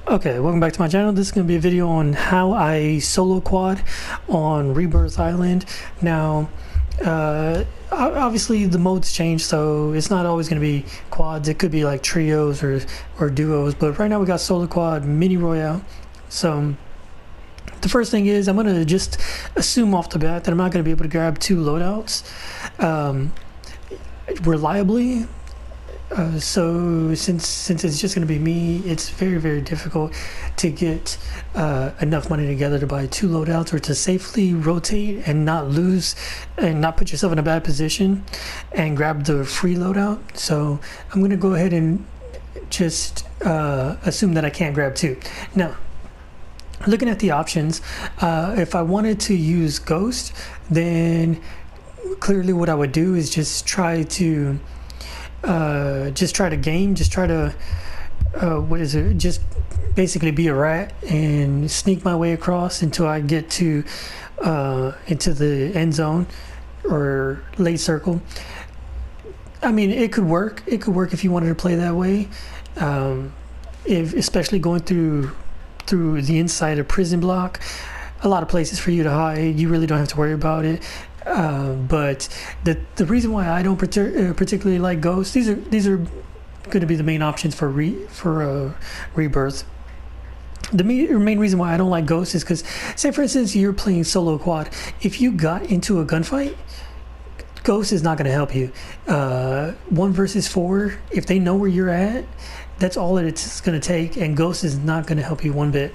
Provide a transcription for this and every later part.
Okay, welcome back to my channel. This is going to be a video on how I solo quad on Rebirth Island. Now, obviously the modes change, so it's not always going to be quads. It could be like trios or duos, but right now we got solo quad mini royale. So the first thing is I'm going to just assume off the bat that I'm not going to be able to grab two loadouts reliably. So since it's just going to be me, it's very difficult to get enough money together to buy two loadouts or to safely rotate and not lose and not put yourself in a bad position and grab the free loadout. So I'm going to go ahead and just assume that I can't grab two. Now, looking at the options, if I wanted to use Ghost, then clearly what I would do is just try to just basically be a rat and sneak my way across until I get to into the end zone or late circle. I mean, it could work if you wanted to play that way, especially going through the inside of prison block. A lot of places for you to hide. You really don't have to worry about it. But the reason why I don't particularly like Ghosts, these are going to be the main options for Rebirth. The main reason why I don't like Ghosts is because, say for instance, you're playing solo quad. If you got into a gunfight, Ghost is not going to help you. 1 versus 4, if they know where you're at, that's all that it's going to take, and Ghost is not going to help you one bit.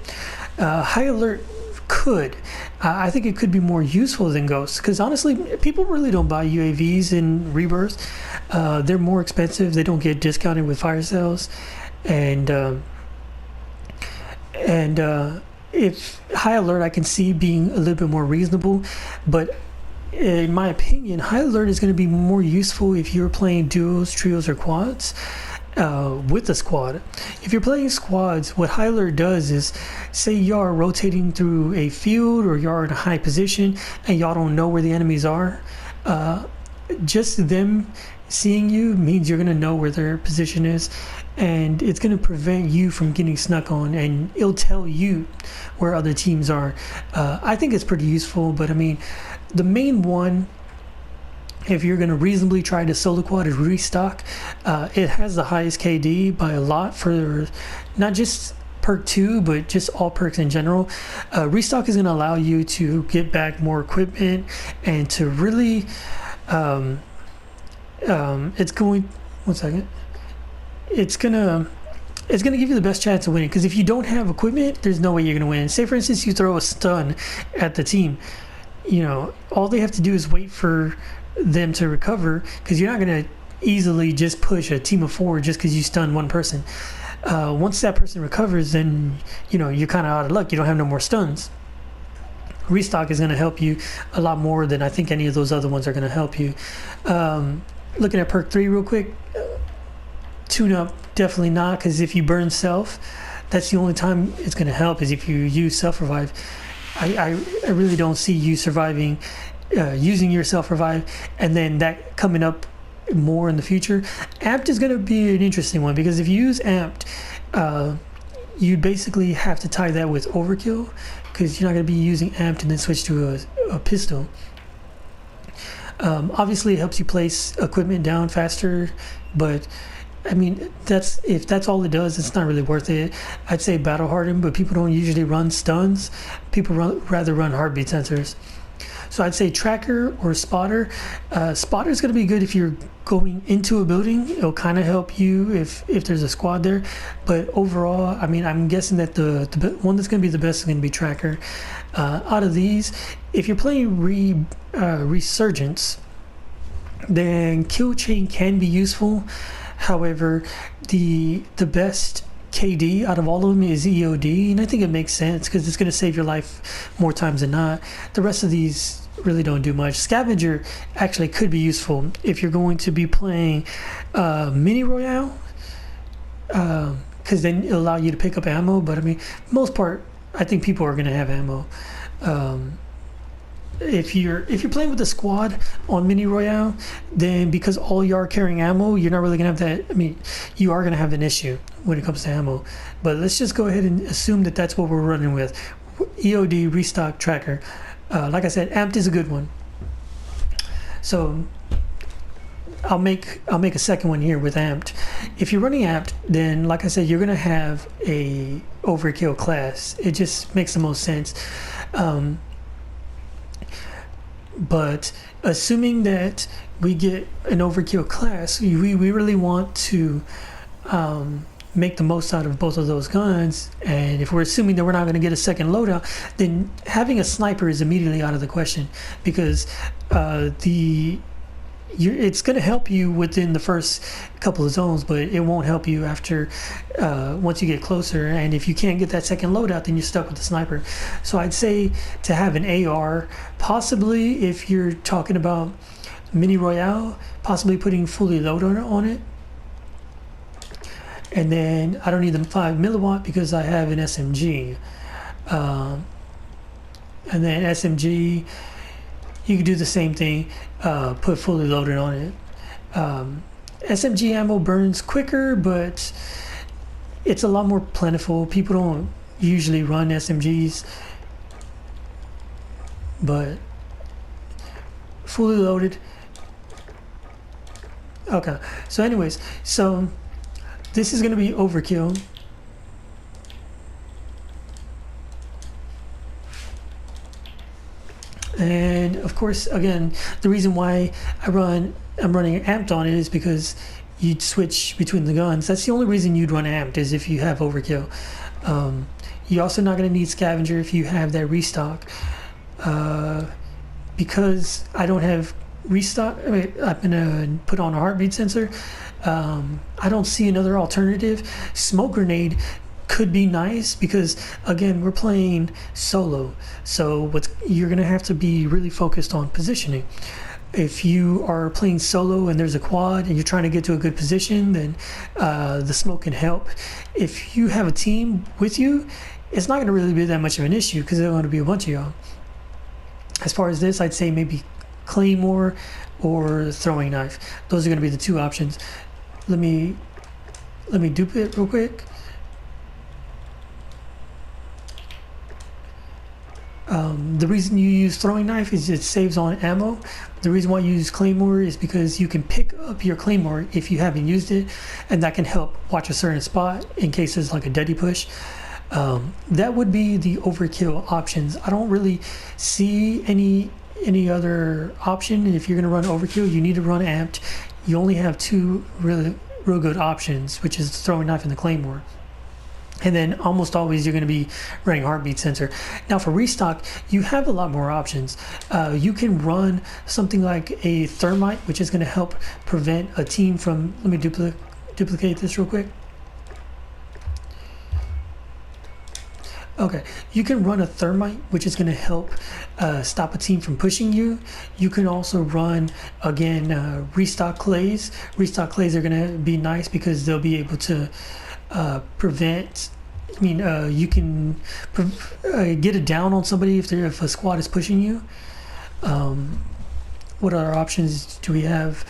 High Alert could. I think it could be more useful than Ghosts, because honestly, people really don't buy UAVs in Rebirth. They're more expensive. They don't get discounted with fire sales, and if High Alert, I can see being a little bit more reasonable, but in my opinion, High Alert is going to be more useful if you're playing duos, trios, or quads. With the squad. If you're playing squads, what High Alert does is, say you're rotating through a field or you're in a high position and y'all don't know where the enemies are, just them seeing you means you're going to know where their position is, and it's going to prevent you from getting snuck on, and it'll tell you where other teams are. I think it's pretty useful, but I mean, the main one, if you're going to reasonably try to solo quad, is Restock. It has the highest KD by a lot for not just perk 2, but just all perks in general. Restock is going to allow you to get back more equipment and to really it's going to give you the best chance of winning, because if you don't have equipment, there's no way you're going to win. Say for instance you throw a stun at the team, you know, all they have to do is wait for them to recover, because you're not going to easily just push a team of 4 just because you stun one person. Once that person recovers, then you know you're kind of out of luck. You don't have no more stuns. Restock is going to help you a lot more than I think any of those other ones are going to help you. Looking at perk 3 real quick, tune up, definitely not, because if you burn self, that's the only time it's going to help, is if you use self revive. I really don't see you surviving using your self revive and then that coming up more in the future. Amped is going to be an interesting one, because if you use amped, you basically have to tie that with overkill, because you're not going to be using amped and then switch to a pistol. Obviously it helps you place equipment down faster, but I mean, if that's all it does, it's not really worth it. I'd say battle hardened, but people don't usually run stuns. People rather run heartbeat sensors. So I'd say tracker or spotter. Spotter is going to be good if you're going into a building. It'll kind of help you if there's a squad there. But overall, I mean, I'm guessing that the one that's going to be the best is going to be tracker. Out of these, if you're playing Resurgence, then kill chain can be useful. However, the best KD out of all of them is EOD, and I think it makes sense because it's going to save your life more times than not. The rest of these really don't do much. Scavenger actually could be useful if you're going to be playing mini royale, because then it'll allow you to pick up ammo. But I mean, most part, I think people are going to have ammo. if you're playing with a squad on Mini Royale, then because all you are carrying ammo, you're not really gonna have that. I mean, you are gonna have an issue when it comes to ammo. But let's just go ahead and assume that that's what we're running with. EOD restock tracker. Like I said, amped is a good one. So I'll make a second one here with amped. If you're running amped, then like I said, you're gonna have a overkill class. It just makes the most sense. But assuming that we get an overkill class, we really want to make the most out of both of those guns. And if we're assuming that we're not going to get a second loadout, then having a sniper is immediately out of the question, because it's going to help you within the first couple of zones, but it won't help you after once you get closer. And if you can't get that second loadout, then you're stuck with the sniper. So I'd say to have an AR, possibly if you're talking about Mini Royale, possibly putting fully loaded on it. And then I don't need the 5 milliwatt because I have an SMG. And then SMG, you can do the same thing, put fully loaded on it. SMG ammo burns quicker, but it's a lot more plentiful. People don't usually run SMGs, but fully loaded. Okay, so anyways, so this is going to be overkill. And of course, again, the reason why I'm running amped on it is because you'd switch between the guns. That's the only reason you'd run amped, is if you have overkill. You're also not going to need scavenger if you have that restock. Because I don't have restock, I'm going to put on a heartbeat sensor. I don't see another alternative. Smoke grenade could be nice because, again, we're playing solo, so you're gonna have to be really focused on positioning. If you are playing solo and there's a quad and you're trying to get to a good position, then the smoke can help. If you have a team with you, it's not gonna really be that much of an issue because there's gonna be a bunch of y'all. As far as this, I'd say maybe claymore or throwing knife. Those are gonna be the two options. Let me dupe it real quick. The reason you use throwing knife is it saves on ammo. The reason why you use claymore is because you can pick up your claymore if you haven't used it, and that can help watch a certain spot in case there's like a deadly push. That would be the overkill options. I don't really see any other option. If you're going to run overkill, you need to run amped. You only have two real good options, which is the throwing knife and the claymore. And then almost always you're going to be running heartbeat sensor. Now for restock, you have a lot more options. You can run something like a thermite, which is going to help prevent a team from, let me duplicate this real quick. Okay, you can run a thermite, which is going to help stop a team from pushing you. You can also run, again, restock clays. Restock clays are going to be nice because they'll be able to prevent, you can get it down on somebody if a squad is pushing you. What other options do we have?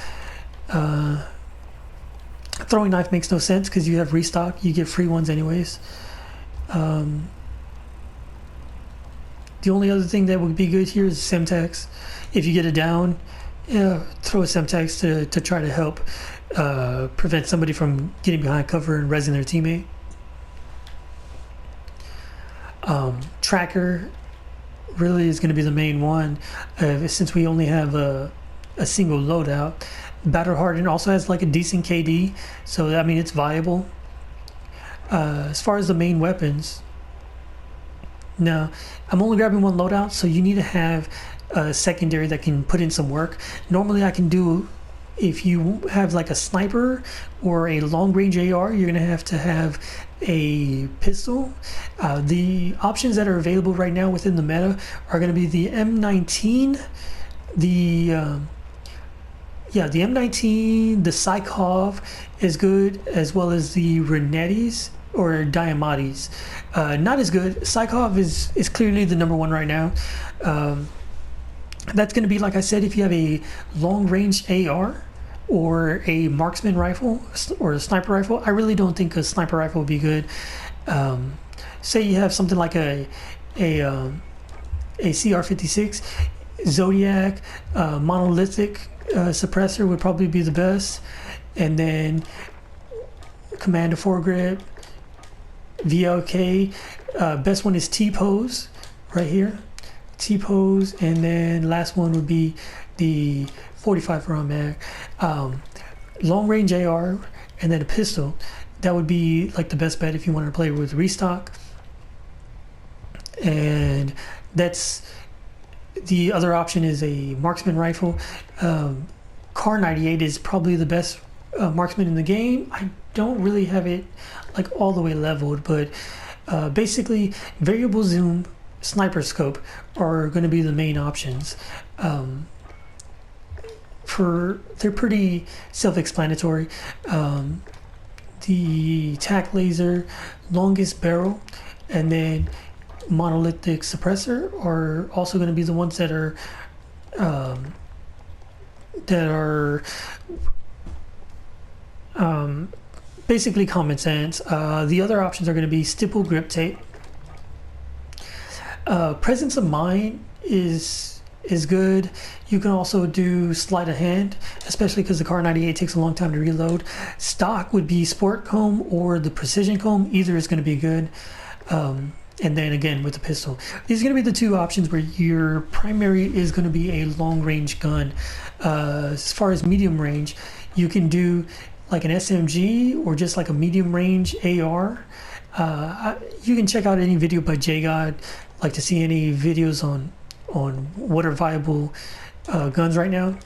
Throwing knife makes no sense because you have restock. You get free ones anyways. The only other thing that would be good here is Semtex. If you get it down, throw a Semtex to try to help prevent somebody from getting behind cover and rezzing their teammate. Tracker really is going to be the main one, since we only have a single loadout. Battle Hardened also has like a decent KD, so I mean it's viable. As far as the main weapons, now I'm only grabbing one loadout, so you need to have a secondary that can put in some work. Normally I can do, if you have like a sniper or a long range AR, you're gonna have to have a pistol. The options that are available right now within the meta are gonna be the M19, the M19, the Psychov is good, as well as the Renettis or Diamatis. Not as good. Psychov is clearly the number one right now. That's going to be, like I said, if you have a long range AR or a marksman rifle or a sniper rifle. I really don't think a sniper rifle would be good. Say you have something like a CR56, Zodiac, monolithic suppressor would probably be the best, and then Commander foregrip, VLK. Best one is T-pose right here, T-pose, and then last one would be the 45 round mag. Long range AR and then a pistol. That would be like the best bet if you wanted to play with restock. And that's the other option is a marksman rifle. Car 98 is probably the best marksman in the game. I don't really have it like all the way leveled, but basically variable zoom, sniper scope are going to be the main options. They're pretty self-explanatory. The tac laser, longest barrel, and then monolithic suppressor are also going to be the ones that are basically common sense. The other options are going to be stipple grip tape. Presence of mind is good. You can also do sleight of hand, especially because the Car 98 takes a long time to reload. Stock would be sport comb or the precision comb. Either is going to be good. And then again with the pistol, these are going to be the two options where your primary is going to be a long range gun. As far as medium range, you can do like an SMG or just like a medium range AR. You can check out any video by JGod, like to see any videos on what are viable guns right now.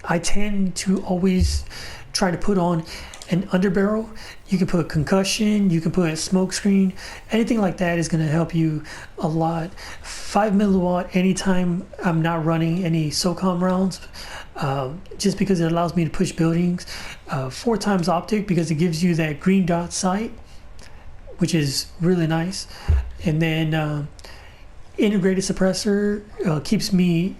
I tend to always try to put on an underbarrel. You can put concussion, you can put a smoke screen, anything like that is going to help you a lot. 5 milliwatt anytime I'm not running any SOCOM rounds, just because it allows me to push buildings. 4 times optic because it gives you that green dot sight, which is really nice. And then integrated suppressor keeps me,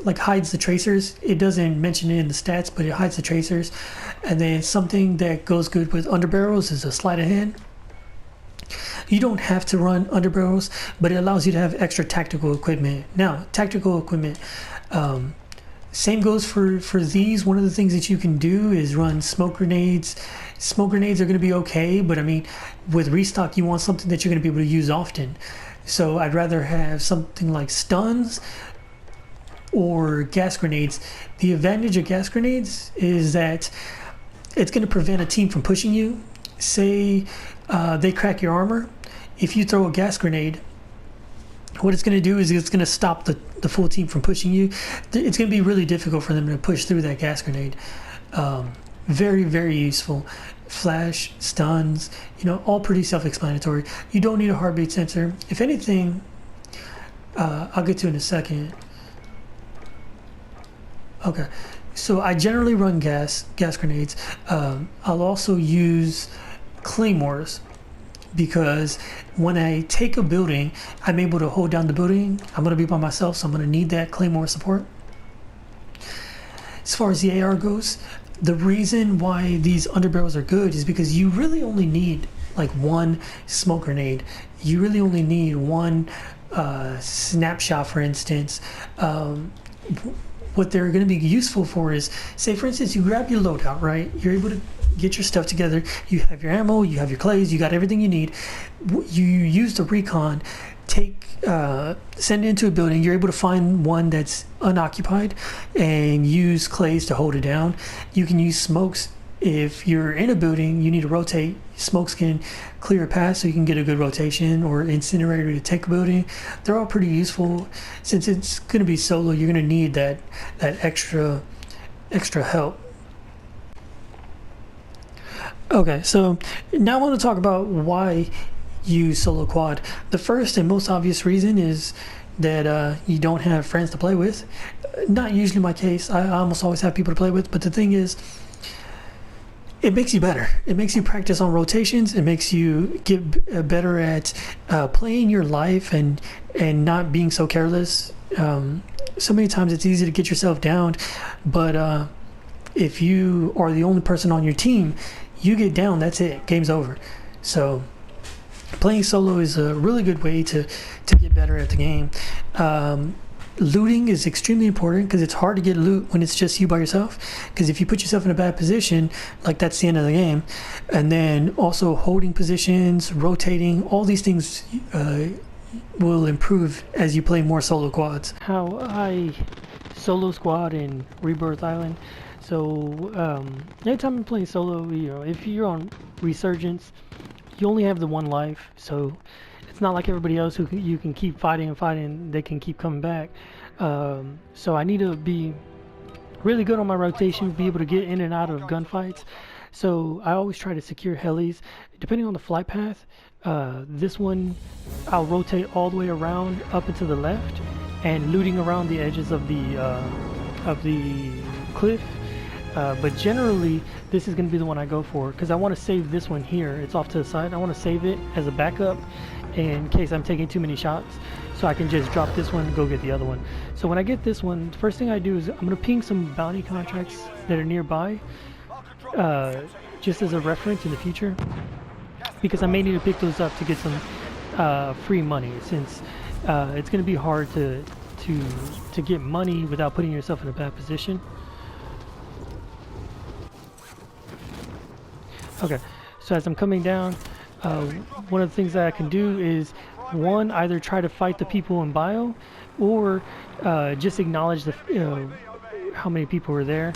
like hides the tracers. It doesn't mention it in the stats, but it hides the tracers. And then something that goes good with underbarrels is a sleight of hand. You don't have to run underbarrels, but it allows you to have extra tactical equipment. Now, tactical equipment, same goes for these. One of the things that you can do is run smoke grenades. Smoke grenades are going to be okay, but I mean, with restock, you want something that you're going to be able to use often. So I'd rather have something like stuns or gas grenades. The advantage of gas grenades is that it's going to prevent a team from pushing you. Say they crack your armor. If you throw a gas grenade, what it's going to do is it's going to stop the full team from pushing you. It's going to be really difficult for them to push through that gas grenade. Very, very useful. Flash, stuns, all pretty self-explanatory. You don't need a heartbeat sensor. If anything, I'll get to in a second. Okay, so I generally run gas grenades. I'll also use claymores because when I take a building, I'm able to hold down the building. I'm going to be by myself, so I'm going to need that claymore support. As far as the AR goes, the reason why these underbarrels are good is because you really only need like one smoke grenade. You really only need one snapshot, for instance. What they're going to be useful for is, say for instance, you grab your loadout, right? You're able to get your stuff together. You have your ammo, you have your clays, you got everything you need. You use the recon, send it into a building. You're able to find one that's unoccupied and use clays to hold it down. You can use smokes. If you're in a building, you need to rotate. Smokes can clear a path so you can get a good rotation, or incinerator to take a building. They're all pretty useful. Since it's going to be solo, you're going to need that extra help. Okay, so now I want to talk about why use solo quad. The first and most obvious reason is that you don't have friends to play with. Not usually my case. I almost always have people to play with, but the thing is, it makes you better. It makes you practice on rotations. It makes you get better at playing your life and not being so careless. so many times it's easy to get yourself downed, but if you are the only person on your team, you get down, that's it, game's over. So playing solo is a really good way to get better at the game. Looting is extremely important because it's hard to get loot when it's just you by yourself, because if you put yourself in a bad position, like, that's the end of the game. And then also holding positions, rotating, all these things will improve as you play more solo quads. How I solo squad in Rebirth Island. So anytime I'm playing solo, if you're on Resurgence, you only have the one life, so it's not like everybody else who you can keep fighting and fighting, they can keep coming back. So I need to be really good on my rotation, be able to get in and out of gunfights. So I always try to secure helis depending on the flight path. This one I'll rotate all the way around up and to the left, and looting around the edges of the cliff. But generally this is going to be the one I go for, because I want to save this one here. It's off to the side. I want to save it as a backup in case I'm taking too many shots, so I can just drop this one and go get the other one. So when I get this one, the first thing I do is I'm going to ping some bounty contracts that are nearby, just as a reference in the future, because I may need to pick those up to get some free money, since it's going to be hard to get money without putting yourself in a bad position. Okay, so as I'm coming down, one of the things that I can do is, one, either try to fight the people in bio, or just acknowledge the how many people are there.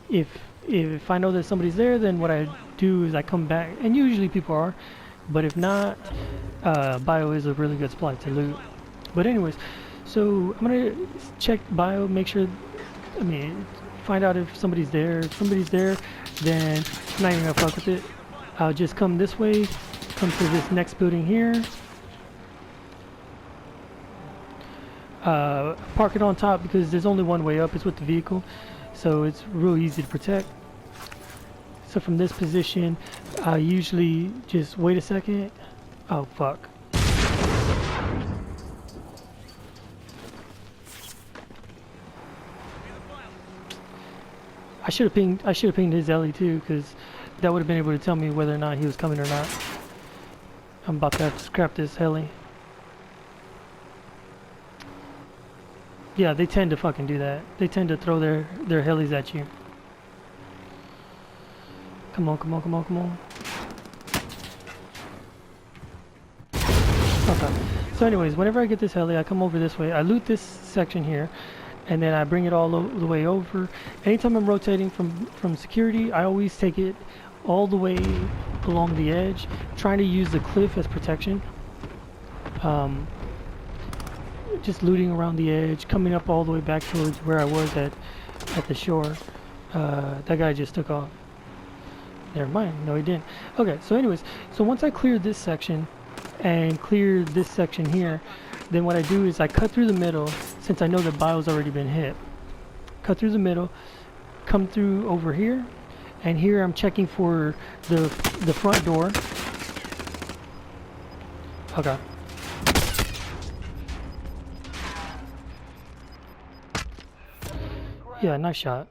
If I know that somebody's there, then what I do is I come back, and usually people are, but if not, bio is a really good supply to loot. But anyways, so I'm gonna check bio, make sure, find out if somebody's there. If somebody's there, then I'm not even gonna fuck with it. I'll just come this way, come to this next building here, park it on top, because there's only one way up, it's with the vehicle, so it's real easy to protect. So from this position, I usually just wait a second. Oh fuck. I should have pinged his Ellie too, because that would have been able to tell me whether or not he was coming or not. I'm about to have to scrap this heli. Yeah, they tend to fucking do that. They tend to throw their helis at you. Come on, come on, come on, come on. Okay. So anyways, whenever I get this heli, I come over this way. I loot this section here, and then I bring it all the way over. Anytime I'm rotating from security, I always take it all the way along the edge, trying to use the cliff as protection. Just looting around the edge, coming up all the way back towards where I was at the shore. That guy just took off. Never mind, no he didn't. Okay, so anyways, so once I clear this section and clear this section here, then what I do is I cut through the middle, since I know that bio's already been hit. Cut through the middle, come through over here, and here I'm checking for the front door. Okay. Yeah, nice shot.